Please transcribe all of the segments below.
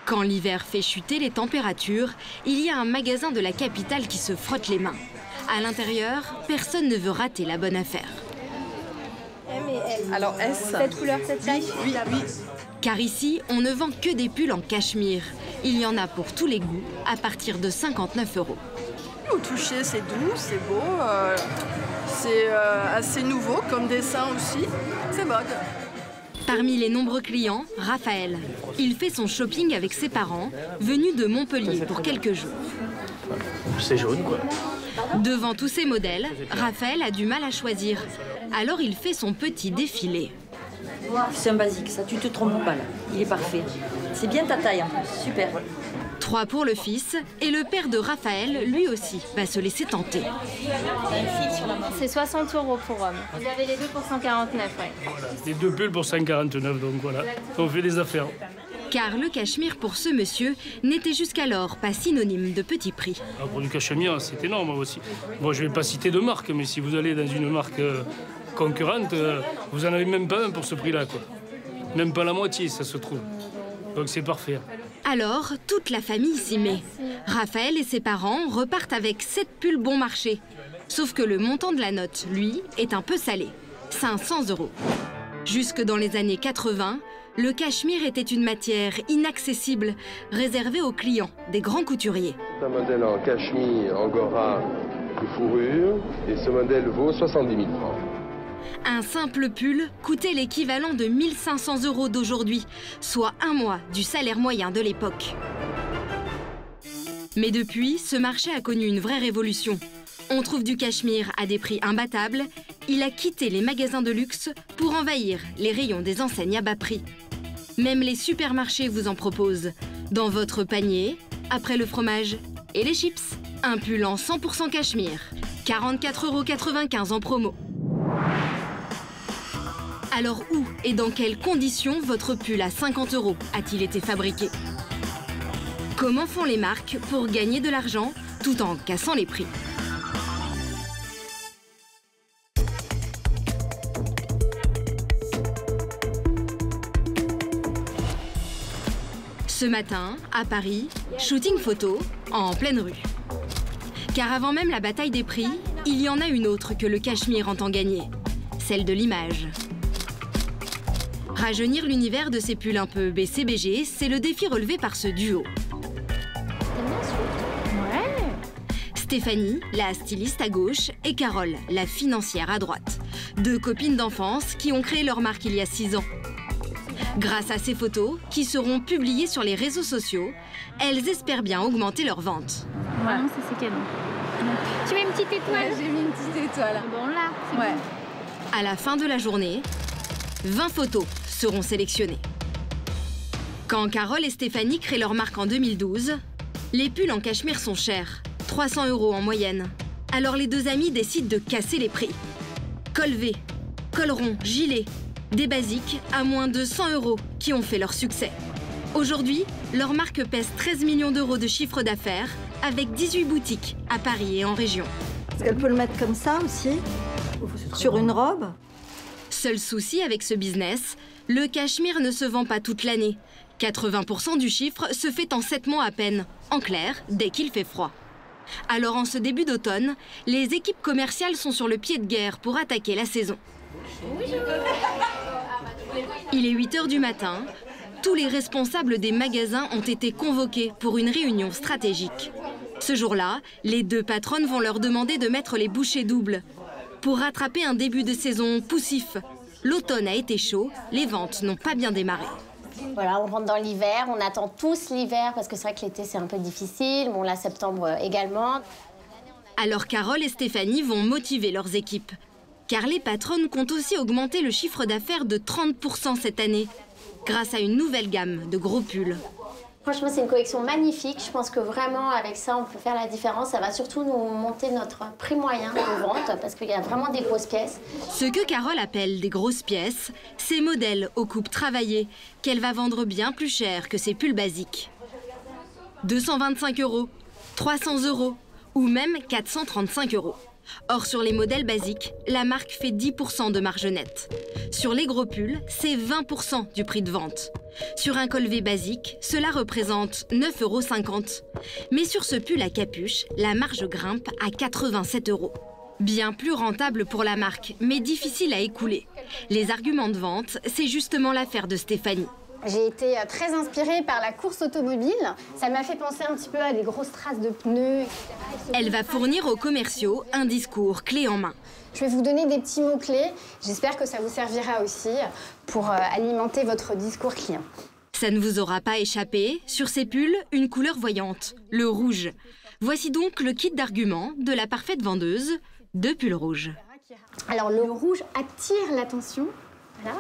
Quand l'hiver fait chuter les températures, il y a un magasin de la capitale qui se frotte les mains. À l'intérieur, personne ne veut rater la bonne affaire. Alors S. Cette couleur, cette taille? Oui. Car ici, on ne vend que des pulls en cachemire. Il y en a pour tous les goûts, à partir de 59 €. Au toucher, c'est doux, c'est beau, c'est assez nouveau comme dessin aussi. C'est mode. Parmi les nombreux clients, Raphaël. Il fait son shopping avec ses parents, venus de Montpellier pour quelques jours. C'est jaune, quoi. Devant tous ces modèles, Raphaël a du mal à choisir. Alors il fait son petit défilé. C'est un basique, ça, tu te trompes pas là. Il est parfait. C'est bien ta taille en plus, super. 3 pour le fils et le père de Raphaël, lui aussi, va se laisser tenter. C'est 60 € pour homme. Vous avez les deux pour 149, ouais. Les 2 pulls pour 149, donc voilà. On fait des affaires. Car le cachemire pour ce monsieur n'était jusqu'alors pas synonyme de petit prix. Alors pour du cachemire, c'est énorme aussi. Bon, je ne vais pas citer de marque, mais si vous allez dans une marque concurrente, vous n'en avez même pas un pour ce prix-là, quoi. Même pas la moitié, ça se trouve. Donc c'est parfait. Alors, toute la famille s'y met. Raphaël et ses parents repartent avec 7 pulls bon marché. Sauf que le montant de la note, lui, est un peu salé. 500 €. Jusque dans les années 80, le cachemire était une matière inaccessible, réservée aux clients des grands couturiers. Un modèle en cachemire, angora de fourrure, et ce modèle vaut 70 000 francs. Un simple pull coûtait l'équivalent de 1 500 € d'aujourd'hui, soit un mois du salaire moyen de l'époque. Mais depuis, ce marché a connu une vraie révolution. On trouve du cachemire à des prix imbattables. Il a quitté les magasins de luxe pour envahir les rayons des enseignes à bas prix. Même les supermarchés vous en proposent. Dans votre panier, après le fromage et les chips, un pull en 100% cachemire. 44,95 € en promo. Alors où et dans quelles conditions votre pull à 50 € a-t-il été fabriqué? Comment font les marques pour gagner de l'argent tout en cassant les prix? Ce matin, à Paris, shooting photo en pleine rue. Car avant même la bataille des prix, il y en a une autre que le cachemire entend gagner, celle de l'image. Rajeunir l'univers de ces pulls un peu BCBG, c'est le défi relevé par ce duo. Ouais. Stéphanie, la styliste à gauche, et Carole, la financière à droite. 2 copines d'enfance qui ont créé leur marque il y a 6 ans. Grâce à ces photos, qui seront publiées sur les réseaux sociaux, elles espèrent bien augmenter leurs ventes. Ouais, ça c'est canon. Tu mets une petite étoile? J'ai mis une petite étoile. Bon là, c'est Ouais. bon. À la fin de la journée, 20 photos seront sélectionnées. Quand Carole et Stéphanie créent leur marque en 2012, les pulls en cachemire sont chers, 300 € en moyenne. Alors les deux amies décident de casser les prix. Col V, col rond, gilet, des basiques à moins de 100 € qui ont fait leur succès. Aujourd'hui, leur marque pèse 13 millions d'euros de chiffre d'affaires avec 18 boutiques à Paris et en région. Est-ce qu'elle peut le mettre comme ça aussi? Sur une robe? Seul souci avec ce business, le cachemire ne se vend pas toute l'année. 80% du chiffre se fait en 7 mois à peine, en clair, dès qu'il fait froid. Alors en ce début d'automne, les équipes commerciales sont sur le pied de guerre pour attaquer la saison. Il est 8 h du matin. Tous les responsables des magasins ont été convoqués pour une réunion stratégique. Ce jour-là, les 2 patronnes vont leur demander de mettre les bouchées doubles. Pour rattraper un début de saison poussif, l'automne a été chaud, les ventes n'ont pas bien démarré. Voilà, on rentre dans l'hiver, on attend tous l'hiver parce que c'est vrai que l'été c'est un peu difficile, bon là septembre également. Alors Carole et Stéphanie vont motiver leurs équipes. Car les patronnes comptent aussi augmenter le chiffre d'affaires de 30% cette année, grâce à une nouvelle gamme de gros pulls. Franchement, c'est une collection magnifique. Je pense que vraiment, avec ça, on peut faire la différence. Ça va surtout nous monter notre prix moyen de vente parce qu'il y a vraiment des grosses pièces. Ce que Carole appelle des grosses pièces, ces modèles aux coupes travaillées, qu'elle va vendre bien plus cher que ses pulls basiques. 225 €, 300 € ou même 435 €. Or, sur les modèles basiques, la marque fait 10% de marge nette. Sur les gros pulls, c'est 20% du prix de vente. Sur un col V basique, cela représente 9,50 €. Mais sur ce pull à capuche, la marge grimpe à 87 €. Bien plus rentable pour la marque, mais difficile à écouler. Les arguments de vente, c'est justement l'affaire de Stéphanie. J'ai été très inspirée par la course automobile. Ça m'a fait penser un petit peu à des grosses traces de pneus, etc. Elle va fournir aux commerciaux un discours clé en main. Je vais vous donner des petits mots-clés. J'espère que ça vous servira aussi pour alimenter votre discours client. Ça ne vous aura pas échappé, sur ces pulls, une couleur voyante, le rouge. Voici donc le kit d'arguments de la parfaite vendeuse de pulls rouges. Alors le rouge attire l'attention. Voilà.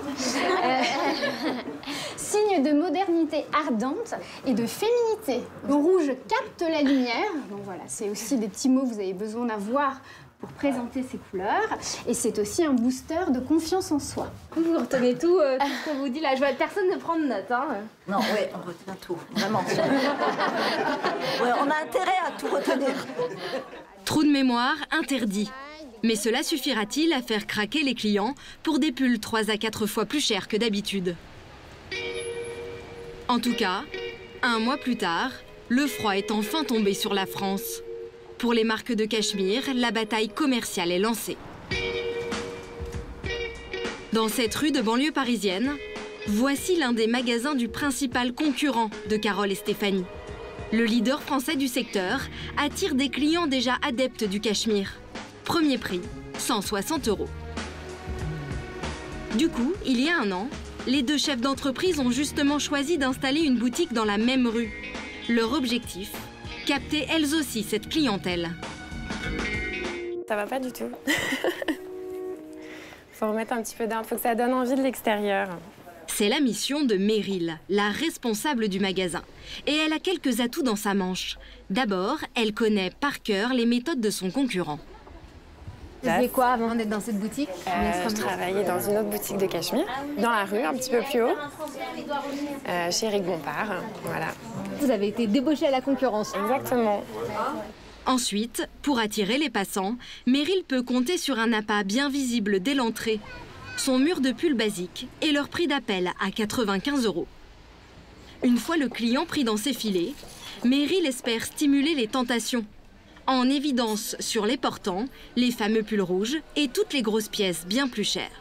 Signe de modernité ardente et de féminité. Le rouge capte la lumière. Donc voilà, c'est aussi des petits mots que vous avez besoin d'avoir pour présenter ces couleurs. Et c'est aussi un booster de confiance en soi. Vous retenez tout ce qu'on vous dit là. Je vois personne ne prendre note. Hein. Non, oui, on retient tout, vraiment. Ouais, on a intérêt à tout retenir. Trou de mémoire interdit. Mais cela suffira-t-il à faire craquer les clients pour des pulls 3 à 4 fois plus chers que d'habitude? En tout cas, un mois plus tard, le froid est enfin tombé sur la France. Pour les marques de cachemire, la bataille commerciale est lancée. Dans cette rue de banlieue parisienne, voici l'un des magasins du principal concurrent de Carole et Stéphanie. Le leader français du secteur attire des clients déjà adeptes du cachemire. Premier prix, 160 €. Du coup, il y a un an, les deux chefs d'entreprise ont justement choisi d'installer une boutique dans la même rue. Leur objectif, capter elles aussi cette clientèle. Ça va pas du tout. Faut remettre un petit peu d'ordre, faut que ça donne envie de l'extérieur. C'est la mission de Meryl, la responsable du magasin. Et elle a quelques atouts dans sa manche. D'abord, elle connaît par cœur les méthodes de son concurrent. Vous faisiez quoi avant d'être dans cette boutique? Je travaillais dans une autre boutique de cachemire, dans la rue, un petit peu plus haut, chez Eric Bompard, voilà. Vous avez été débauchée à la concurrence. Exactement. Ensuite, pour attirer les passants, Meryl peut compter sur un appât bien visible dès l'entrée. Son mur de pull basique et leur prix d'appel à 95 €. Une fois le client pris dans ses filets, Meryl espère stimuler les tentations. En évidence sur les portants, les fameux pulls rouges et toutes les grosses pièces bien plus chères.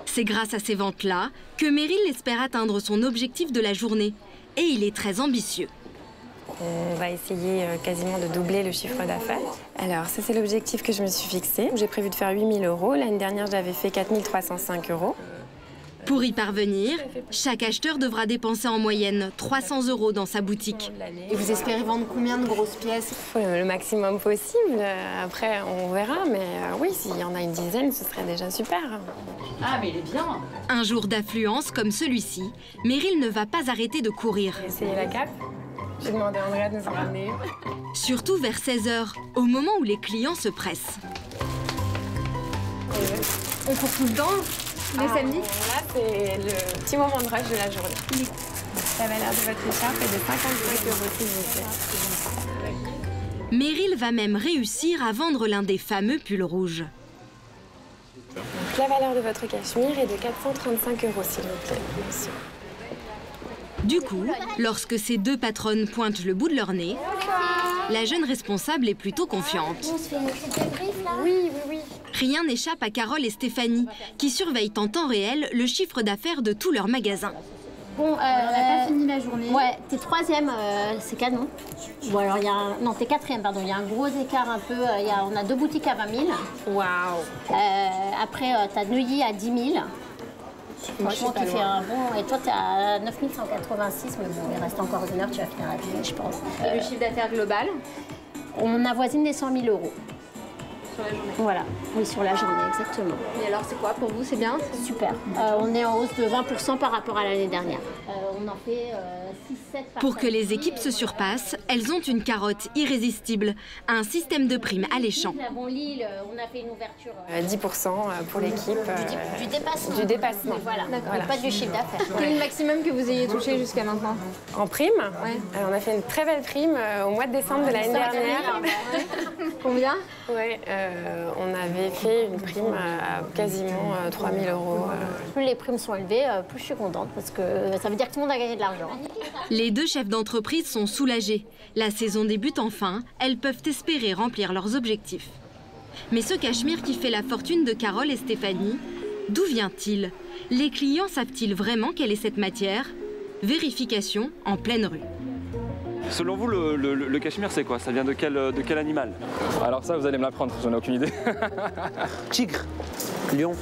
C'est grâce à ces ventes-là que Meryl espère atteindre son objectif de la journée. Et il est très ambitieux. On va essayer quasiment de doubler le chiffre d'affaires. Alors, ça, c'est l'objectif que je me suis fixé. J'ai prévu de faire 8 000 €. L'année dernière, j'avais fait 4 305 €. Pour y parvenir, chaque acheteur devra dépenser en moyenne 300 € dans sa boutique. Et vous espérez vendre combien de grosses pièces? Le maximum possible. Après, on verra. Mais oui, s'il y en a une dizaine, ce serait déjà super. Ah, mais il est bien. Un jour d'affluence comme celui-ci, Meryl ne va pas arrêter de courir. J'ai essayé la cape. J'ai demandé à Andrea de nous en ramener. Surtout vers 16 h, au moment où les clients se pressent. On court tout le temps, les samedis? Là, c'est le petit moment de rush de la journée. La valeur de votre écharpe est de 55 €, s'il vous plaît. Meryl va même réussir à vendre l'un des fameux pulls rouges. Donc, la valeur de votre cachemire est de 435 €, s'il vous plaît, monsieur. Du coup, lorsque ces deux patronnes pointent le bout de leur nez, la jeune responsable est plutôt confiante. On se fait une petite débrief là? Oui. Rien n'échappe à Carole et Stéphanie, qui surveillent en temps réel le chiffre d'affaires de tous leurs magasins. Bon, on n'a pas fini la journée. Ouais, t'es troisième, c'est canon. Bon alors il y a un... Non, t'es quatrième, pardon. Il y a un gros écart un peu. On a 2 boutiques à 20 000. Waouh. Après, t'as Neuilly à 10 000. Franchement, tu fais un bon... Et toi, t'es à 9 186, mais bon, il reste encore 1 heure, tu vas finir à 10 000, je pense. Et le chiffre d'affaires global? On avoisine les 100 000 €. Sur la journée? Voilà, oui, sur la journée, exactement. Et alors, c'est quoi pour vous? C'est bien? Super. On est en hausse de 20% par rapport à l'année dernière. On en fait 6-7 par Pour que les équipes se surpassent, elles ont une carotte irrésistible, un système de primes alléchant. Nous avons Lille, on a fait une ouverture... 10% pour l'équipe. Du dépassement. Du dépassement. Voilà, Voilà. pas du chiffre d'affaires. Quel est le maximum que vous ayez touché jusqu'à maintenant? En prime, on a fait une très belle prime au mois de décembre de l'année dernière. Combien? Ouais, on avait fait une prime à quasiment 3 000 €. Plus les primes sont élevées, plus je suis contente parce que ça veut dire que tout le monde a gagné de l'argent. Les deux chefs d'entreprise sont soulagés. La saison débute enfin, elles peuvent espérer remplir leurs objectifs. Mais ce cachemire qui fait la fortune de Carole et Stéphanie, d'où vient-il? Les clients savent-ils vraiment quelle est cette matière? Vérification en pleine rue. Selon vous, le cachemire, c'est quoi? Ça vient de quel animal? Alors ça, vous allez me l'apprendre, j'en ai aucune idée. Tigre. Lion.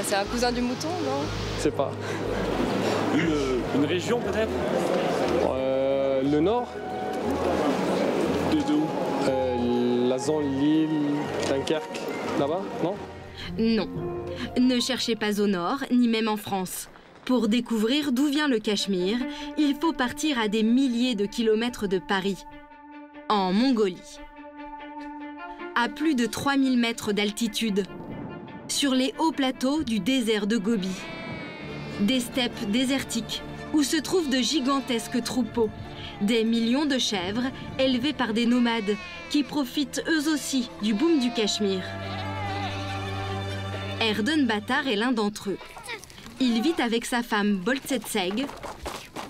C'est un cousin du mouton, non? Je sais pas. Une région, peut-être? Le nord. De où? Lazan, Lille, Dunkerque, là-bas, non? Non. Ne cherchez pas au nord, ni même en France. Pour découvrir d'où vient le Cachemire, il faut partir à des milliers de kilomètres de Paris, en Mongolie. À plus de 3000 mètres d'altitude, sur les hauts plateaux du désert de Gobi, des steppes désertiques où se trouvent de gigantesques troupeaux, des millions de chèvres élevées par des nomades qui profitent eux aussi du boom du Cachemire. Erden Battar est l'un d'entre eux. Il vit avec sa femme Boltsetseg,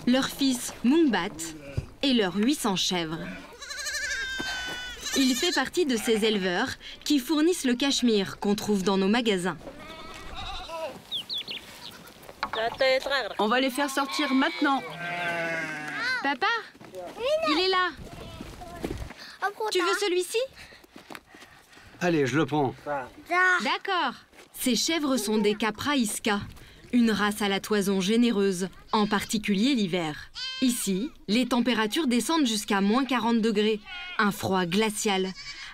leur fils Mungbat et leurs 800 chèvres. Il fait partie de ces éleveurs qui fournissent le cachemire qu'on trouve dans nos magasins. On va les faire sortir maintenant. Papa, il est là. Tu veux celui-ci? Allez, je le prends. D'accord. Ces chèvres sont des Capra Iska, une race à la toison généreuse, en particulier l'hiver. Ici, les températures descendent jusqu'à -40 degrés, un froid glacial.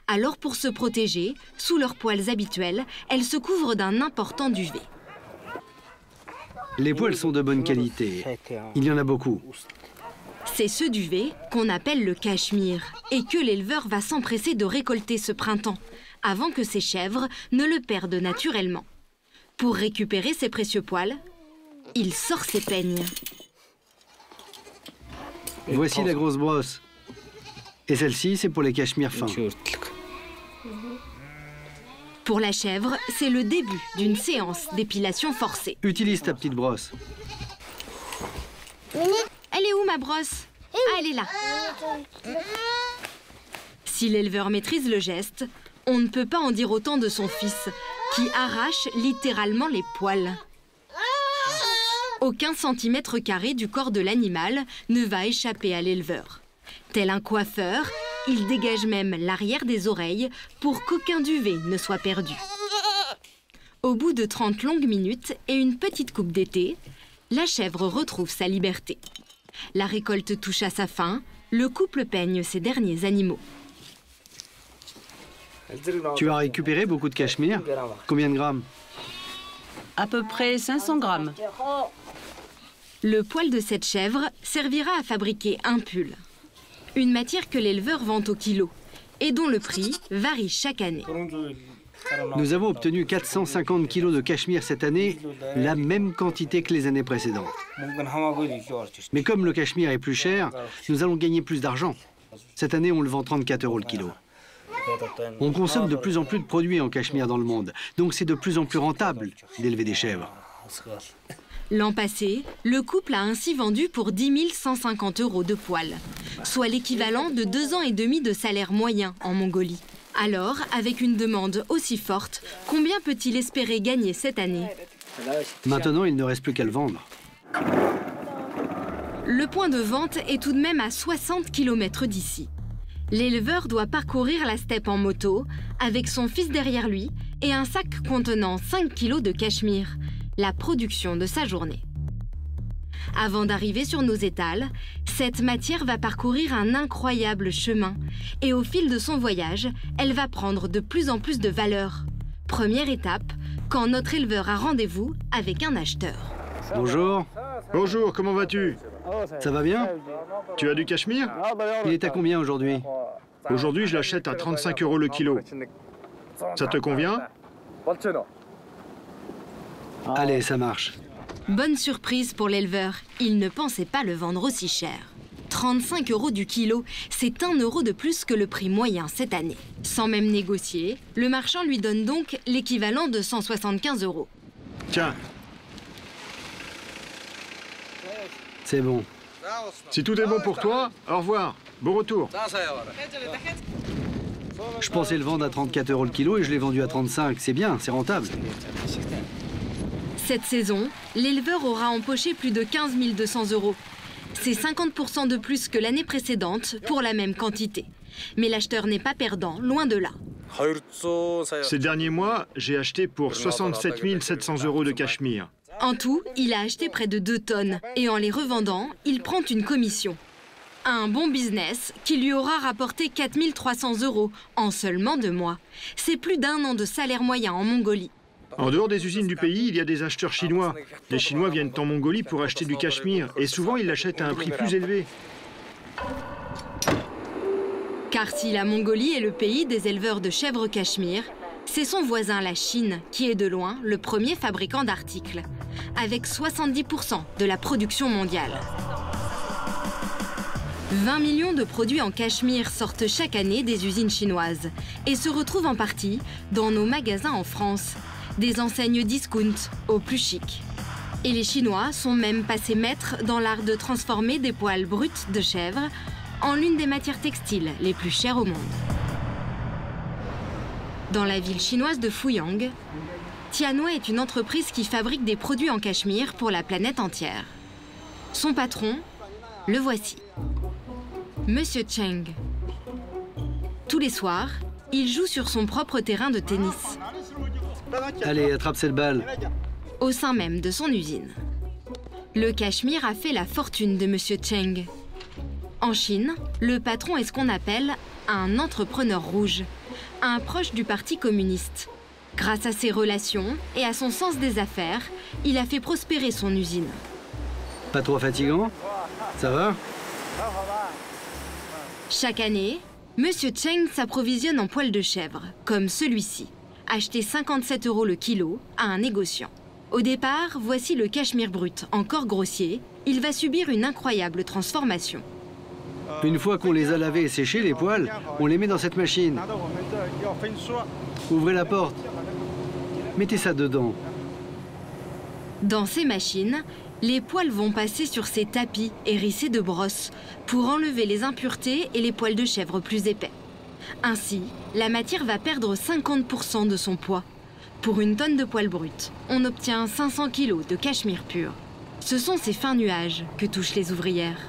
Alors pour se protéger, sous leurs poils habituels, elles se couvrent d'un important duvet. Les poils sont de bonne qualité. Il y en a beaucoup. C'est ce duvet qu'on appelle le cachemire et que l'éleveur va s'empresser de récolter ce printemps, avant que ses chèvres ne le perdent naturellement. Pour récupérer ses précieux poils, il sort ses peignes. Voici la grosse brosse. Et celle-ci, c'est pour les cachemires fins. Pour la chèvre, c'est le début d'une séance d'épilation forcée. Utilise ta petite brosse. Elle est où, ma brosse? Ah, elle est là. Si l'éleveur maîtrise le geste, on ne peut pas en dire autant de son fils, qui arrache littéralement les poils. Aucun centimètre carré du corps de l'animal ne va échapper à l'éleveur. Tel un coiffeur, il dégage même l'arrière des oreilles pour qu'aucun duvet ne soit perdu. Au bout de 30 longues minutes et une petite coupe d'été, la chèvre retrouve sa liberté. La récolte touche à sa fin, le couple peigne ses derniers animaux. Tu as récupéré beaucoup de cachemire? Combien de grammes? À peu près 500 grammes. Le poil de cette chèvre servira à fabriquer un pull. Une matière que l'éleveur vend au kilo et dont le prix varie chaque année. Nous avons obtenu 450 kilos de cachemire cette année, la même quantité que les années précédentes. Mais comme le cachemire est plus cher, nous allons gagner plus d'argent. Cette année, on le vend 34 € le kilo. On consomme de plus en plus de produits en cachemire dans le monde, donc c'est de plus en plus rentable d'élever des chèvres. L'an passé, le couple a ainsi vendu pour 10 150 € de poils, soit l'équivalent de 2 ans et demi de salaire moyen en Mongolie. Alors, avec une demande aussi forte, combien peut-il espérer gagner cette année? Maintenant, il ne reste plus qu'à le vendre. Le point de vente est tout de même à 60 km d'ici. L'éleveur doit parcourir la steppe en moto, avec son fils derrière lui et un sac contenant 5 kg de cachemire, la production de sa journée. Avant d'arriver sur nos étals, cette matière va parcourir un incroyable chemin et au fil de son voyage, elle va prendre de plus en plus de valeur. Première étape, quand notre éleveur a rendez-vous avec un acheteur. Bonjour. Bonjour, comment vas-tu? Ça va bien? Tu as du cachemire? Il est à combien aujourd'hui? Aujourd'hui, je l'achète à 35 € le kilo. Ça te convient? Allez, ça marche. Bonne surprise pour l'éleveur, il ne pensait pas le vendre aussi cher. 35 € du kilo, c'est 1 € de plus que le prix moyen cette année. Sans même négocier, le marchand lui donne donc l'équivalent de 175 €. Tiens. C'est bon. Si tout est bon pour toi, au revoir. Bon retour. Je pensais le vendre à 34 € le kilo et je l'ai vendu à 35. C'est bien, c'est rentable. Cette saison, l'éleveur aura empoché plus de 15 200 €. C'est 50% de plus que l'année précédente pour la même quantité. Mais l'acheteur n'est pas perdant, loin de là. Ces derniers mois, j'ai acheté pour 67 700 € de cachemire. En tout, il a acheté près de 2 tonnes et en les revendant, il prend une commission. Un bon business qui lui aura rapporté 4 300 € en seulement 2 mois. C'est plus d'1 an de salaire moyen en Mongolie. En dehors des usines du pays, il y a des acheteurs chinois. Les Chinois viennent en Mongolie pour acheter du cachemire et souvent ils l'achètent à un prix plus élevé. Car si la Mongolie est le pays des éleveurs de chèvres cachemire, c'est son voisin la Chine qui est de loin le premier fabricant d'articles, avec 70% de la production mondiale. 20 millions de produits en cachemire sortent chaque année des usines chinoises et se retrouvent en partie dans nos magasins en France, des enseignes discount au plus chic. Et les Chinois sont même passés maîtres dans l'art de transformer des poils bruts de chèvre en l'une des matières textiles les plus chères au monde. Dans la ville chinoise de Fuyang, Tianhua est une entreprise qui fabrique des produits en cachemire pour la planète entière. Son patron, le voici. Monsieur Cheng. Tous les soirs, il joue sur son propre terrain de tennis. Allez, attrape cette balle. Au sein même de son usine. Le cachemire a fait la fortune de Monsieur Cheng. En Chine, le patron est ce qu'on appelle un entrepreneur rouge, un proche du Parti communiste. Grâce à ses relations et à son sens des affaires, il a fait prospérer son usine. Pas trop fatigant? Ça va? Chaque année, Monsieur Cheng s'approvisionne en poils de chèvre, comme celui-ci, acheté 57 € le kilo à un négociant. Au départ, voici le cachemire brut, encore grossier. Il va subir une incroyable transformation. Une fois qu'on les a lavés et séchés, les poils, on les met dans cette machine. Ouvrez la porte. Mettez ça dedans. Dans ces machines, les poils vont passer sur ces tapis hérissés de brosses pour enlever les impuretés et les poils de chèvre plus épais. Ainsi, la matière va perdre 50% de son poids. Pour une tonne de poils bruts, on obtient 500 kg de cachemire pur. Ce sont ces fins nuages que touchent les ouvrières.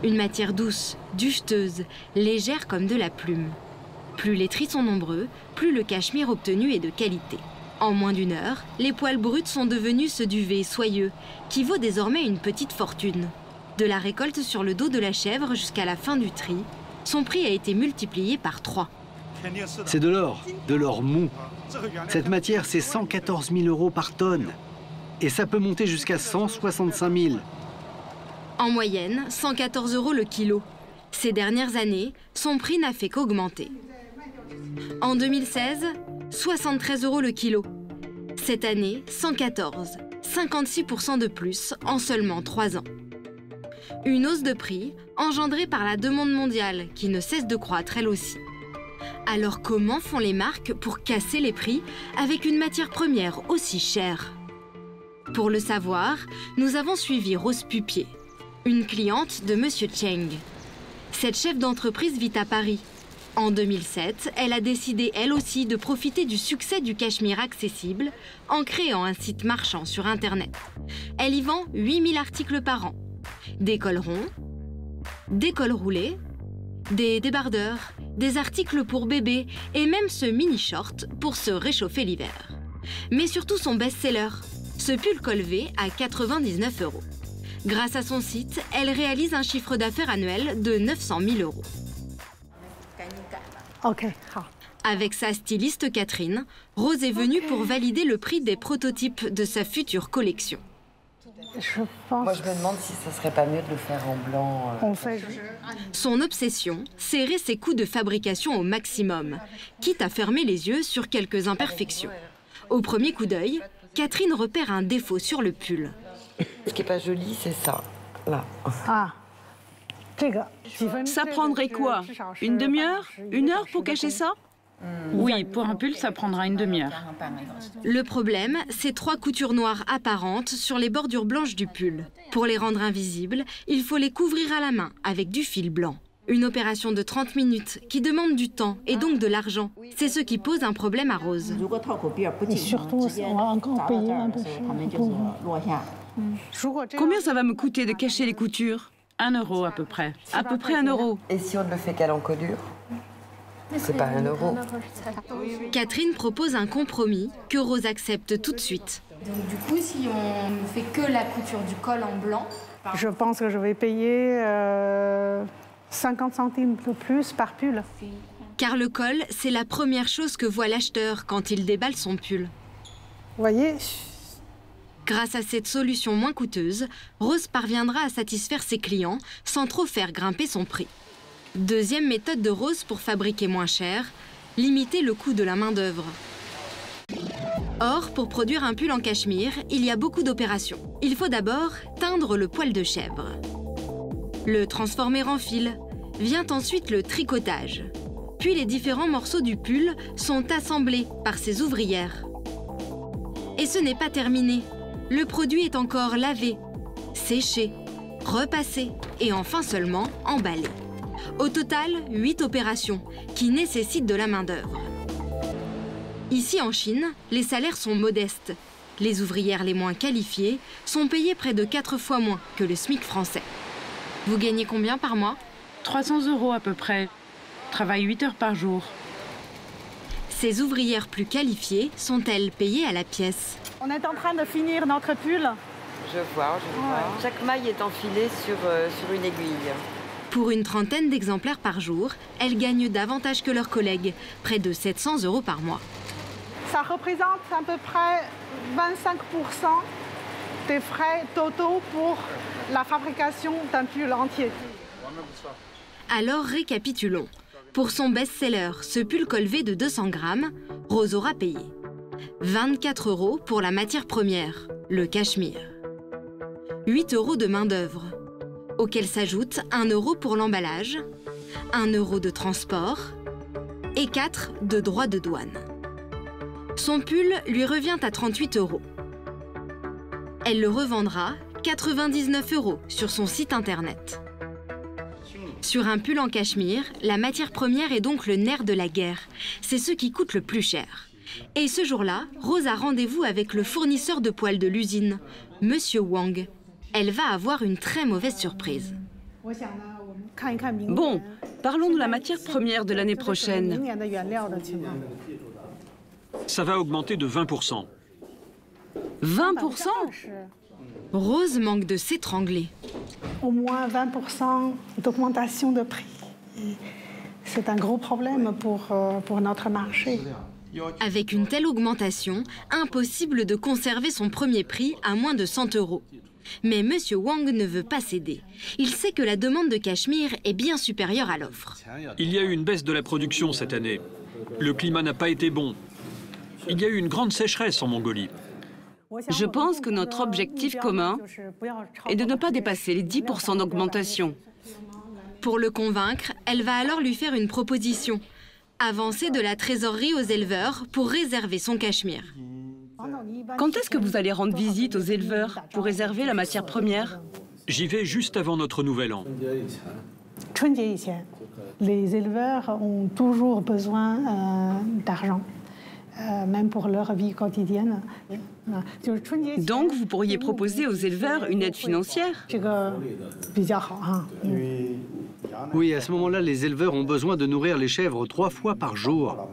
Une matière douce, duveteuse, légère comme de la plume. Plus les tris sont nombreux, plus le cachemire obtenu est de qualité. En moins d'1 heure, les poils bruts sont devenus ce duvet soyeux, qui vaut désormais une petite fortune. De la récolte sur le dos de la chèvre jusqu'à la fin du tri, son prix a été multiplié par 3. C'est de l'or mou. Cette matière, c'est 114 000 € par tonne. Et ça peut monter jusqu'à 165 000. En moyenne, 114 € le kilo. Ces dernières années, son prix n'a fait qu'augmenter. En 2016, 73 € le kilo. Cette année, 114, 56% de plus en seulement 3 ans. Une hausse de prix engendrée par la demande mondiale qui ne cesse de croître elle aussi. Alors comment font les marques pour casser les prix avec une matière première aussi chère? Pour le savoir, nous avons suivi Rose Pupier, une cliente de Monsieur Cheng. Cette chef d'entreprise vit à Paris. En 2007, elle a décidé elle aussi de profiter du succès du cachemire accessible en créant un site marchand sur Internet. Elle y vend 8000 articles par an. Des cols ronds, des cols roulés, des débardeurs, des articles pour bébés et même ce mini-short pour se réchauffer l'hiver. Mais surtout son best-seller, ce pull col V à 99 €. Grâce à son site, elle réalise un chiffre d'affaires annuel de 900 000 €. Avec sa styliste Catherine, Rose est venue pour valider le prix des prototypes de sa future collection. Moi, je me demande si ça serait pas mieux de le faire en blanc. Son obsession, serrer ses coûts de fabrication au maximum, quitte à fermer les yeux sur quelques imperfections. Au premier coup d'œil, Catherine repère un défaut sur le pull. Ce qui est pas joli, c'est ça, là. Ça prendrait quoi? Une demi-heure? Une heure pour cacher ça? Oui, pour un pull, ça prendra une demi-heure. Le problème, c'est 3 coutures noires apparentes sur les bordures blanches du pull. Pour les rendre invisibles, il faut les couvrir à la main avec du fil blanc. Une opération de 30 minutes qui demande du temps et donc de l'argent. C'est ce qui pose un problème à Rose. Et surtout, on va encore payer un peu cher. Combien ça va me coûter de cacher les coutures? 1 euro à peu près. À peu près 1 euro. Et si on ne le fait qu'à l'encodure? C'est pas 1 euro. Catherine propose un compromis que Rose accepte tout de suite. Donc du coup, si on ne fait que la couture du col en blanc... Je pense que je vais payer 50 centimes de plus par pull. Car le col, c'est la première chose que voit l'acheteur quand il déballe son pull. Vous voyez? Grâce à cette solution moins coûteuse, Rose parviendra à satisfaire ses clients sans trop faire grimper son prix. Deuxième méthode de Rose pour fabriquer moins cher, limiter le coût de la main-d'œuvre. Or, pour produire un pull en cachemire, il y a beaucoup d'opérations. Il faut d'abord teindre le poil de chèvre, le transformer en fil. Vient ensuite le tricotage. Puis les différents morceaux du pull sont assemblés par ces ouvrières. Et ce n'est pas terminé. Le produit est encore lavé, séché, repassé et enfin seulement emballé. Au total, 8 opérations qui nécessitent de la main-d'œuvre. Ici en Chine, les salaires sont modestes. Les ouvrières les moins qualifiées sont payées près de 4 fois moins que le SMIC français. Vous gagnez combien par mois? 300 euro à peu près. Travaille 8 heures par jour. Ces ouvrières plus qualifiées sont-elles payées à la pièce? On est en train de finir notre pull. Je vois. Chaque maille est enfilée sur une aiguille. Pour une trentaine d'exemplaires par jour, elles gagnent davantage que leurs collègues, près de 700 euros par mois. Ça représente à peu près 25% des frais totaux pour la fabrication d'un pull entier. Alors récapitulons. Pour son best-seller, ce pull col V de 200 grammes, Rose aura payé 24 euros pour la matière première, le cachemire. 8 euros de main-d'œuvre, auquel s'ajoute 1 euro pour l'emballage, 1 euro de transport et 4 de droits de douane. Son pull lui revient à 38 euros. Elle le revendra 99 euros sur son site internet. Sur un pull en cachemire, la matière première est donc le nerf de la guerre. C'est ce qui coûte le plus cher. Et ce jour-là, Rose a rendez-vous avec le fournisseur de poils de l'usine, Monsieur Wang. Elle va avoir une très mauvaise surprise. Bon, parlons de la matière première de l'année prochaine. Ça va augmenter de 20%. 20%? Rose manque de s'étrangler. Au moins 20% d'augmentation de prix. C'est un gros problème pour notre marché. Avec une telle augmentation, impossible de conserver son premier prix à moins de 100 euros. Mais Monsieur Wang ne veut pas céder. Il sait que la demande de cachemire est bien supérieure à l'offre. Il y a eu une baisse de la production cette année. Le climat n'a pas été bon. Il y a eu une grande sécheresse en Mongolie. Je pense que notre objectif commun est de ne pas dépasser les 10% d'augmentation. Pour le convaincre, elle va alors lui faire une proposition. Avancer de la trésorerie aux éleveurs pour réserver son cachemire. Quand est-ce que vous allez rendre visite aux éleveurs pour réserver la matière première? J'y vais juste avant notre nouvel an. Les éleveurs ont toujours besoin d'argent, même pour leur vie quotidienne. Donc, vous pourriez proposer aux éleveurs une aide financière? Oui, à ce moment-là, les éleveurs ont besoin de nourrir les chèvres 3 fois par jour.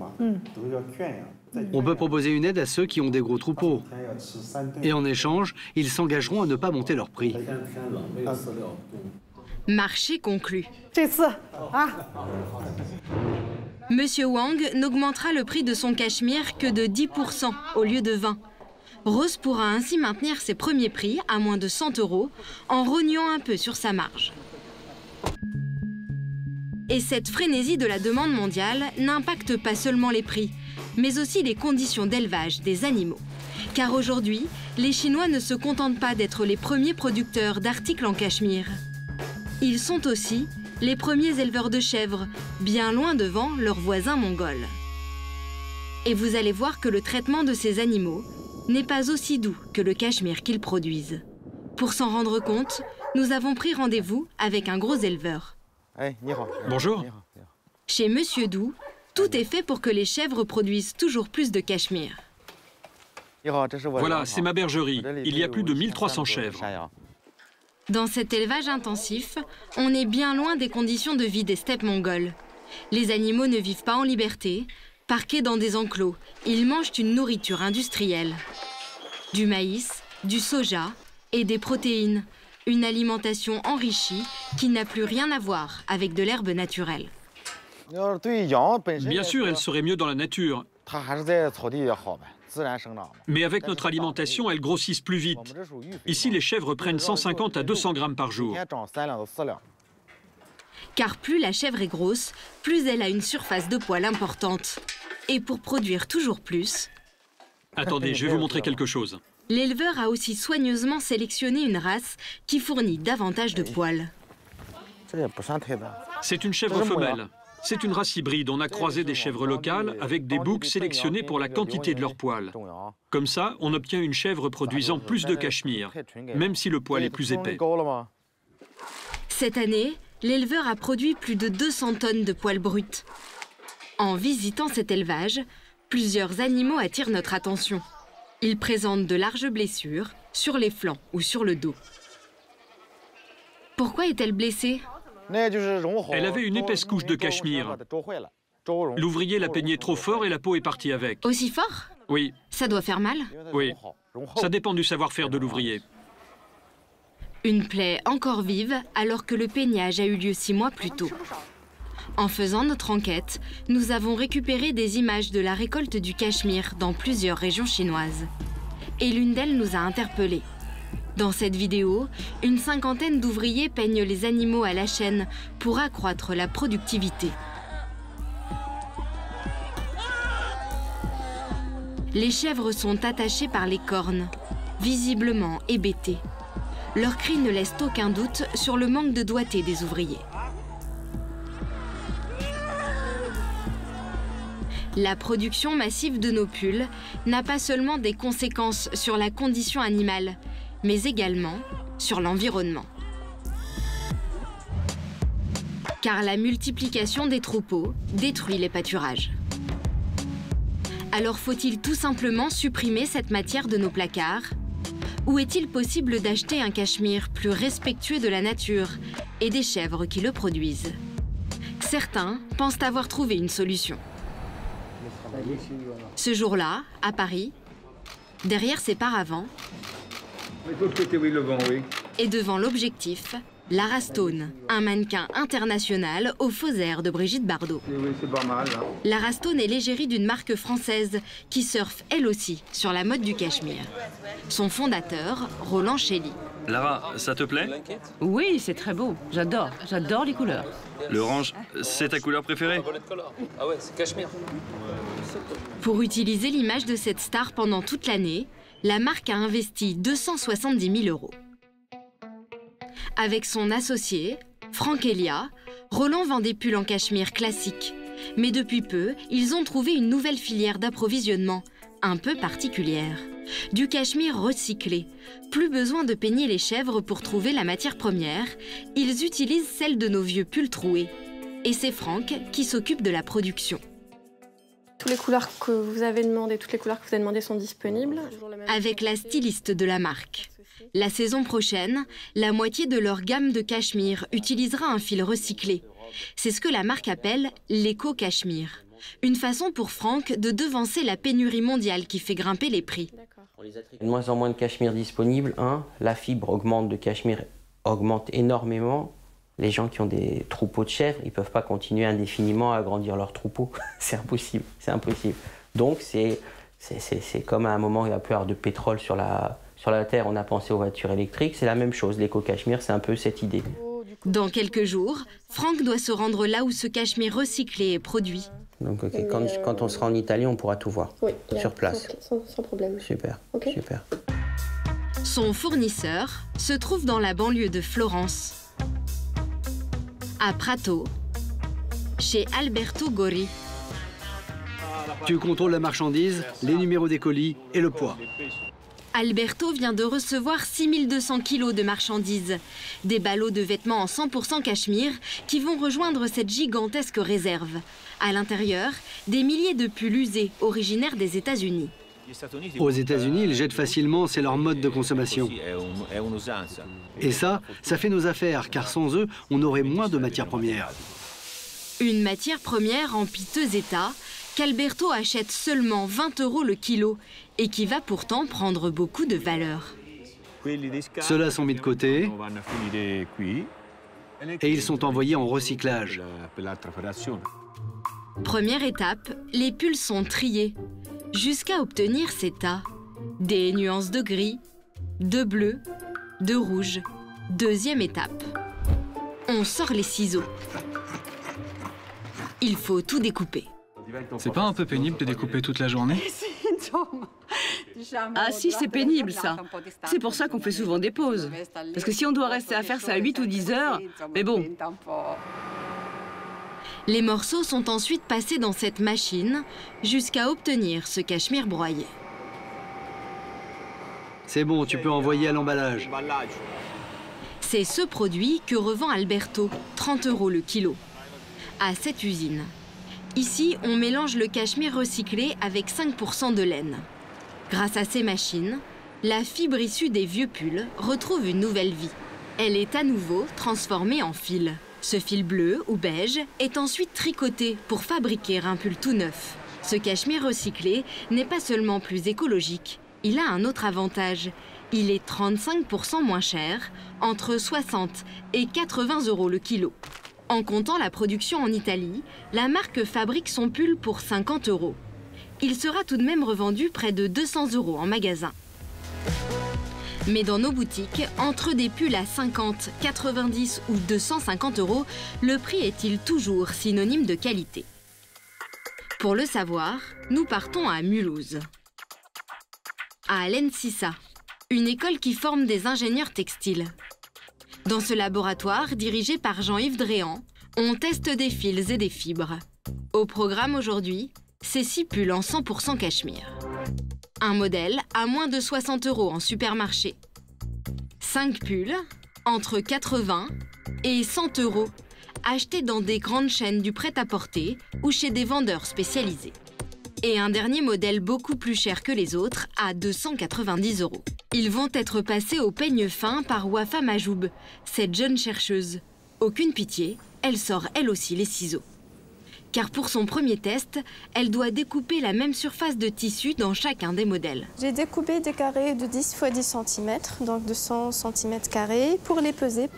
On peut proposer une aide à ceux qui ont des gros troupeaux. Et en échange, ils s'engageront à ne pas monter leur prix. Marché conclu. Monsieur Wang n'augmentera le prix de son cachemire que de 10% au lieu de 20%. Rose pourra ainsi maintenir ses premiers prix à moins de 100 euros en rognant un peu sur sa marge. Et cette frénésie de la demande mondiale n'impacte pas seulement les prix, mais aussi les conditions d'élevage des animaux. Car aujourd'hui, les Chinois ne se contentent pas d'être les premiers producteurs d'articles en cachemire. Ils sont aussi les premiers éleveurs de chèvres, bien loin devant leurs voisins mongols. Et vous allez voir que le traitement de ces animaux n'est pas aussi doux que le cachemire qu'ils produisent. Pour s'en rendre compte, nous avons pris rendez-vous avec un gros éleveur. Bonjour. Chez Monsieur Doux, tout est fait pour que les chèvres produisent toujours plus de cachemire. Voilà, c'est ma bergerie. Il y a plus de 1300 chèvres. Dans cet élevage intensif, on est bien loin des conditions de vie des steppes mongoles. Les animaux ne vivent pas en liberté. Parqués dans des enclos, ils mangent une nourriture industrielle. Du maïs, du soja et des protéines. Une alimentation enrichie qui n'a plus rien à voir avec de l'herbe naturelle. Bien sûr, elle serait mieux dans la nature. Mais avec notre alimentation, elles grossissent plus vite. Ici, les chèvres prennent 150 à 200 grammes par jour. Car plus la chèvre est grosse, plus elle a une surface de poil importante. Et pour produire toujours plus... Attendez, je vais vous montrer quelque chose. L'éleveur a aussi soigneusement sélectionné une race qui fournit davantage de poils. C'est une chèvre femelle. C'est une race hybride. On a croisé des chèvres locales avec des boucs sélectionnés pour la quantité de leurs poils. Comme ça, on obtient une chèvre produisant plus de cachemire, même si le poil est plus épais. Cette année, l'éleveur a produit plus de 200 tonnes de poils bruts. En visitant cet élevage, plusieurs animaux attirent notre attention. Ils présentent de larges blessures sur les flancs ou sur le dos. Pourquoi est-elle blessée? Elle avait une épaisse couche de cachemire. L'ouvrier l'a peignée trop fort et la peau est partie avec. Aussi fort? Oui. Ça doit faire mal? Oui. Ça dépend du savoir-faire de l'ouvrier. Une plaie encore vive alors que le peignage a eu lieu 6 mois plus tôt. En faisant notre enquête, nous avons récupéré des images de la récolte du cachemire dans plusieurs régions chinoises. Et l'une d'elles nous a interpellés. Dans cette vidéo, une cinquantaine d'ouvriers peignent les animaux à la chaîne pour accroître la productivité. Les chèvres sont attachées par les cornes, visiblement hébétées. Leurs cris ne laissent aucun doute sur le manque de doigté des ouvriers. La production massive de nos pulls n'a pas seulement des conséquences sur la condition animale, mais également sur l'environnement. Car la multiplication des troupeaux détruit les pâturages. Alors faut-il tout simplement supprimer cette matière de nos placards? Ou est-il possible d'acheter un cachemire plus respectueux de la nature et des chèvres qui le produisent? Certains pensent avoir trouvé une solution. Ce jour-là, à Paris, derrière ses paravents, et devant l'objectif, Lara Stone, un mannequin international aux faux airs de Brigitte Bardot. Lara Stone est l'égérie d'une marque française qui surfe elle aussi sur la mode du cachemire. Son fondateur, Roland Chély. Lara, ça te plaît? Oui, c'est très beau. J'adore les couleurs. L'orange, c'est ta couleur préférée? Ah ouais, c'est cachemire. Pour utiliser l'image de cette star pendant toute l'année, la marque a investi 270 000 €. Avec son associé, Franck Elia, Roland vend des pulls en cachemire classiques. Mais depuis peu, ils ont trouvé une nouvelle filière d'approvisionnement, un peu particulière. Du cachemire recyclé. Plus besoin de peigner les chèvres pour trouver la matière première. Ils utilisent celle de nos vieux pulls troués. Et c'est Franck qui s'occupe de la production. Toutes les couleurs que vous avez demandées sont disponibles. Avec la styliste de la marque. La saison prochaine, la moitié de leur gamme de cachemire utilisera un fil recyclé. C'est ce que la marque appelle l'éco-cachemire. Une façon pour Franck de devancer la pénurie mondiale qui fait grimper les prix. De moins en moins de cachemire disponible. La fibre augmente de cachemire augmente énormément. Les gens qui ont des troupeaux de chèvres, ils ne peuvent pas continuer indéfiniment à agrandir leurs troupeaux. C'est impossible, c'est impossible. Donc c'est comme à un moment où il n'y a plus de pétrole sur la Terre, on a pensé aux voitures électriques. C'est la même chose, l'éco-cachemire, c'est un peu cette idée. Dans quelques jours, Franck doit se rendre là où ce cachemire recyclé est produit. Donc quand on sera en Italie, on pourra tout voir, sur place. Sans problème. Super, super. Son fournisseur se trouve dans la banlieue de Florence. à Prato, chez Alberto Gori. Tu contrôles la marchandise, les numéros des colis et le poids. Alberto vient de recevoir 6200 kilos de marchandises. Des ballots de vêtements en 100% cachemire qui vont rejoindre cette gigantesque réserve. À l'intérieur, des milliers de pulls usés originaires des États-Unis. Aux États-Unis, ils jettent facilement, c'est leur mode de consommation. Et ça fait nos affaires, car sans eux, on aurait moins de matières premières. Une matière première en piteux état qu'Alberto achète seulement 20 € le kilo et qui va pourtant prendre beaucoup de valeur. Ceux-là sont mis de côté et ils sont envoyés en recyclage. Première étape, les pulls sont triés jusqu'à obtenir ces tas. Des nuances de gris, de bleu, de rouge. Deuxième étape, on sort les ciseaux. Il faut tout découper. C'est pas un peu pénible de découper toute la journée? Ah si, c'est pénible ça. C'est pour ça qu'on fait souvent des pauses. Parce que si on doit rester à faire ça à 8 ou 10 heures, mais bon. Les morceaux sont ensuite passés dans cette machine jusqu'à obtenir ce cachemire broyé. C'est bon, tu peux envoyer à l'emballage. C'est ce produit que revend Alberto, 30 € le kilo, à cette usine. Ici, on mélange le cachemire recyclé avec 5% de laine. Grâce à ces machines, la fibre issue des vieux pulls retrouve une nouvelle vie. Elle est à nouveau transformée en fil. Ce fil bleu ou beige est ensuite tricoté pour fabriquer un pull tout neuf. Ce cachemire recyclé n'est pas seulement plus écologique, il a un autre avantage. Il est 35% moins cher, entre 60 et 80 € le kilo. En comptant la production en Italie, la marque fabrique son pull pour 50 €. Il sera tout de même revendu près de 200 € en magasin. Mais dans nos boutiques, entre des pulls à 50, 90 ou 250 €, le prix est-il toujours synonyme de qualité? Pour le savoir, nous partons à Mulhouse, à l'ENSISA, une école qui forme des ingénieurs textiles. Dans ce laboratoire, dirigé par Jean-Yves Dréan, on teste des fils et des fibres. Au programme aujourd'hui, ces 6 pulls en 100% cachemire. Un modèle à moins de 60 € en supermarché. 5 pulls, entre 80 et 100 €, achetés dans des grandes chaînes du prêt-à-porter ou chez des vendeurs spécialisés. Et un dernier modèle beaucoup plus cher que les autres, à 290 €. Ils vont être passés au peigne fin par Wafa Majoub, cette jeune chercheuse. Aucune pitié, elle sort elle aussi les ciseaux. Car pour son premier test, elle doit découper la même surface de tissu dans chacun des modèles. J'ai découpé des carrés de 10 x 10 cm, donc de 100 cm², pour les peser.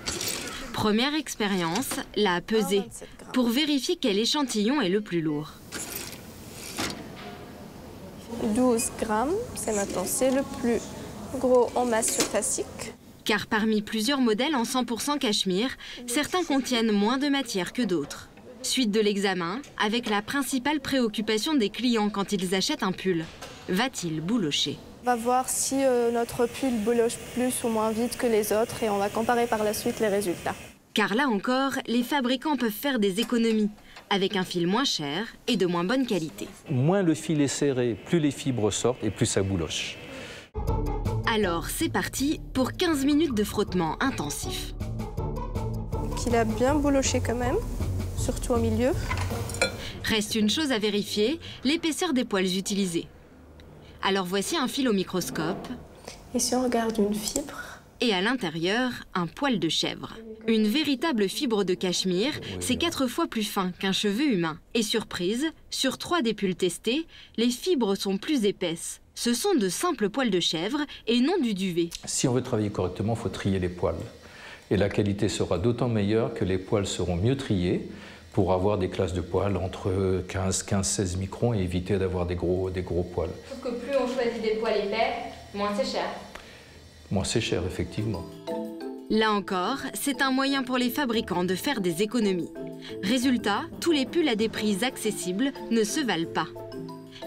Première expérience, la peser, pour vérifier quel échantillon est le plus lourd. 12 grammes, c'est maintenant, c'est le plus gros en masse surfacique. Car parmi plusieurs modèles en 100% cachemire, certains contiennent moins de matière que d'autres. Suite de l'examen, avec la principale préoccupation des clients quand ils achètent un pull. Va-t-il boulocher? On va voir si notre pull bouloche plus ou moins vite que les autres et on va comparer par la suite les résultats. Car là encore, les fabricants peuvent faire des économies, avec un fil moins cher et de moins bonne qualité. Moins le fil est serré, plus les fibres sortent et plus ça bouloche. Alors c'est parti pour 15 minutes de frottement intensif. Donc, il a bien bouloché quand même, surtout au milieu. Reste une chose à vérifier, l'épaisseur des poils utilisés. Alors voici un fil au microscope. Et si on regarde une fibre? Et à l'intérieur, un poil de chèvre. Une véritable fibre de cachemire, c'est 4 fois plus fin qu'un cheveu humain. Et surprise, sur 3 des pulls testés, les fibres sont plus épaisses. Ce sont de simples poils de chèvre et non du duvet. Si on veut travailler correctement, il faut trier les poils. Et la qualité sera d'autant meilleure que les poils seront mieux triés pour avoir des classes de poils entre 15-16 microns et éviter d'avoir des gros poils. Sauf que plus on choisit des poils épais, moins c'est cher. Moins c'est cher, effectivement. Là encore, c'est un moyen pour les fabricants de faire des économies. Résultat, tous les pulls à des prix accessibles ne se valent pas.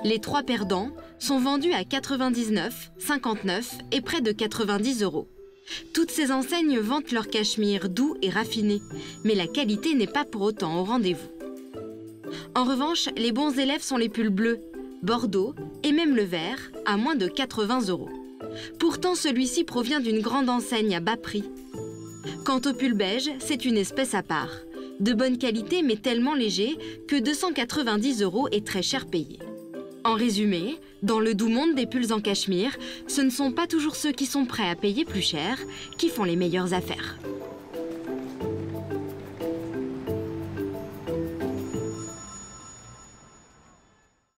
Les 3 perdants sont vendus à 99, 59 et près de 90 €. Toutes ces enseignes vantent leur cachemire doux et raffiné, mais la qualité n'est pas pour autant au rendez-vous. En revanche, les bons élèves sont les pulls bleus, bordeaux et même le vert, à moins de 80 €. Pourtant, celui-ci provient d'une grande enseigne à bas prix. Quant au pull beige, c'est une espèce à part. De bonne qualité, mais tellement léger que 290 € est très cher payé. En résumé, dans le doux monde des pulls en cachemire, ce ne sont pas toujours ceux qui sont prêts à payer plus cher qui font les meilleures affaires.